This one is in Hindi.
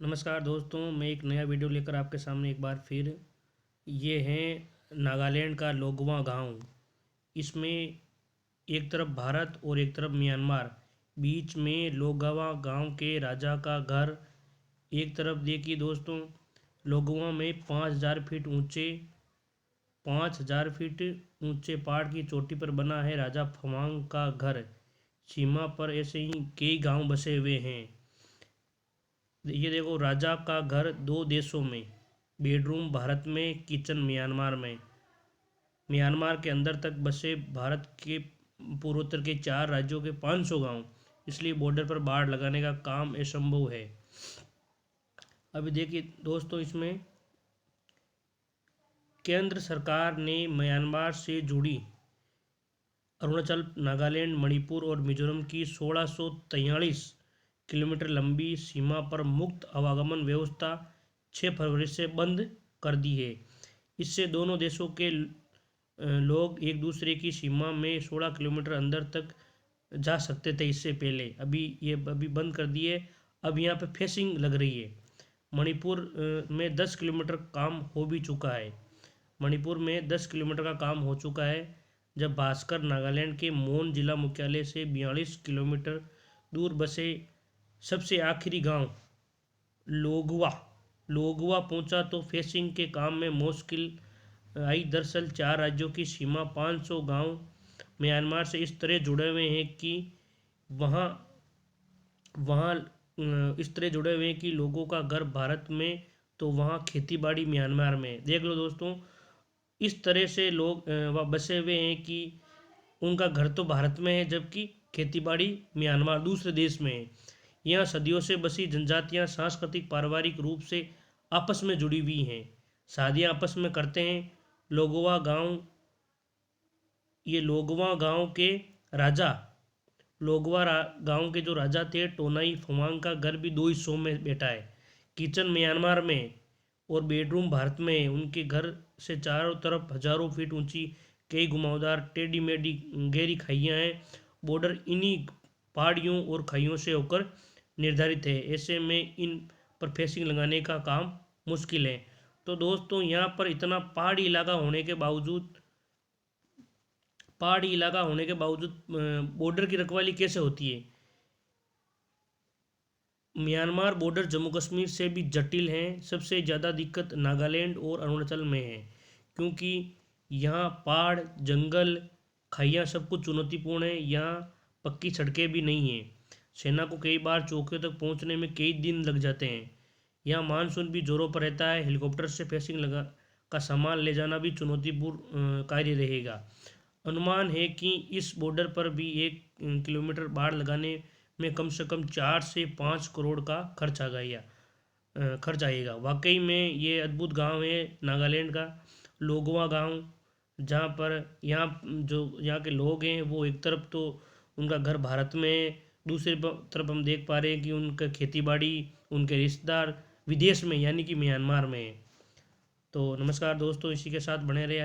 नमस्कार दोस्तों, मैं एक नया वीडियो लेकर आपके सामने एक बार फिर ये है नागालैंड का लोगवा गांव। इसमें एक तरफ भारत और एक तरफ म्यांमार, बीच में लोगवा गांव के राजा का घर। एक तरफ देखिए दोस्तों, लोगवा में 5,000 फीट ऊंचे 5,000 फीट ऊंचे पहाड़ की चोटी पर बना है राजा फवांग का घर। सीमा पर ऐसे ही कई गांव बसे हुए हैं। ये देखो, राजा का घर दो देशों में, बेडरूम भारत में, किचन म्यांमार में। म्यांमार के अंदर तक बसे भारत के पूर्वोत्तर के 4 राज्यों के 500 गांव, इसलिए बॉर्डर पर बाड़ लगाने का काम असंभव है। अभी देखिए दोस्तों, इसमें केंद्र सरकार ने म्यांमार से जुड़ी अरुणाचल, नागालैंड, मणिपुर और मिजोरम की 1643 किलोमीटर लंबी सीमा पर मुक्त आवागमन व्यवस्था 6 फरवरी से बंद कर दी है। इससे दोनों देशों के लोग एक दूसरे की सीमा में 16 किलोमीटर अंदर तक जा सकते थे इससे पहले। अभी बंद कर दिए। अब यहाँ पे फेंसिंग लग रही है। मणिपुर में 10 किलोमीटर काम हो भी चुका है। मणिपुर में 10 किलोमीटर का काम हो चुका है, जब भास्कर नागालैंड के मोन जिला मुख्यालय से 42 किलोमीटर दूर बसे सबसे आखिरी गांव लोगवा लोगवा पहुंचा तो फेंसिंग के काम में मुश्किल आई। दरअसल 4 राज्यों की सीमा 500 गांव म्यांमार से इस तरह जुड़े हुए हैं कि वहाँ वहाँ इस तरह जुड़े हुए हैं कि लोगों का घर भारत में तो वहाँ खेती बाड़ी म्यांमार में। देख लो दोस्तों, इस तरह से लोग वहाँ बसे हुए हैं कि उनका घर तो भारत में है जबकि खेती बाड़ी म्यांमार दूसरे देश में है। यहाँ सदियों से बसी जनजातियाँ सांस्कृतिक पारिवारिक रूप से आपस में जुड़ी हुई हैं, शादियाँ आपस में करते हैं। लोगवा गांव ये लोगवा गांव के राजा गांव के जो राजा थे, टोनाई फवांग का घर भी दो हिस्सों में बैठा है। किचन म्यांमार में और बेडरूम भारत में है। उनके घर से चारों तरफ हजारों फीट ऊंची कई घुमावदार टेढ़ी मेढ़ी गहरी खाइयाँ हैं। बॉर्डर इन्हीं पहाड़ियों और खाइयों से होकर निर्धारित है। ऐसे में इन पर फेंसिंग लगाने का काम मुश्किल है। तो दोस्तों, यहाँ पर इतना पहाड़ी इलाका होने के बावजूद बॉर्डर की रखवाली कैसे होती है। म्यांमार बॉर्डर जम्मू कश्मीर से भी जटिल हैं। सबसे ज़्यादा दिक्कत नागालैंड और अरुणाचल में है, क्योंकि यहाँ पहाड़, जंगल, खाइयाँ सब कुछ चुनौतीपूर्ण है। यहाँ पक्की सड़कें भी नहीं हैं। सेना को कई बार चौकियों तक पहुँचने में कई दिन लग जाते हैं। यहाँ मानसून भी जोरों पर रहता है। हेलीकॉप्टर से फेंसिंग लगा का सामान ले जाना भी चुनौतीपूर्ण कार्य रहेगा। अनुमान है कि इस बॉर्डर पर भी 1 किलोमीटर बाड़ लगाने में कम से कम 4 से 5 करोड़ का खर्च आएगा। वाकई में ये अद्भुत गांव है नागालैंड का लोगवा गांव, जहाँ पर यहाँ के लोग हैं वो एक तरफ तो उनका घर भारत में है, दूसरी तरफ हम देख पा रहे हैं कि उनका खेती बाड़ी, उनके रिश्तेदार विदेश में यानी कि म्यांमार में है। तो नमस्कार दोस्तों, इसी के साथ बने रहे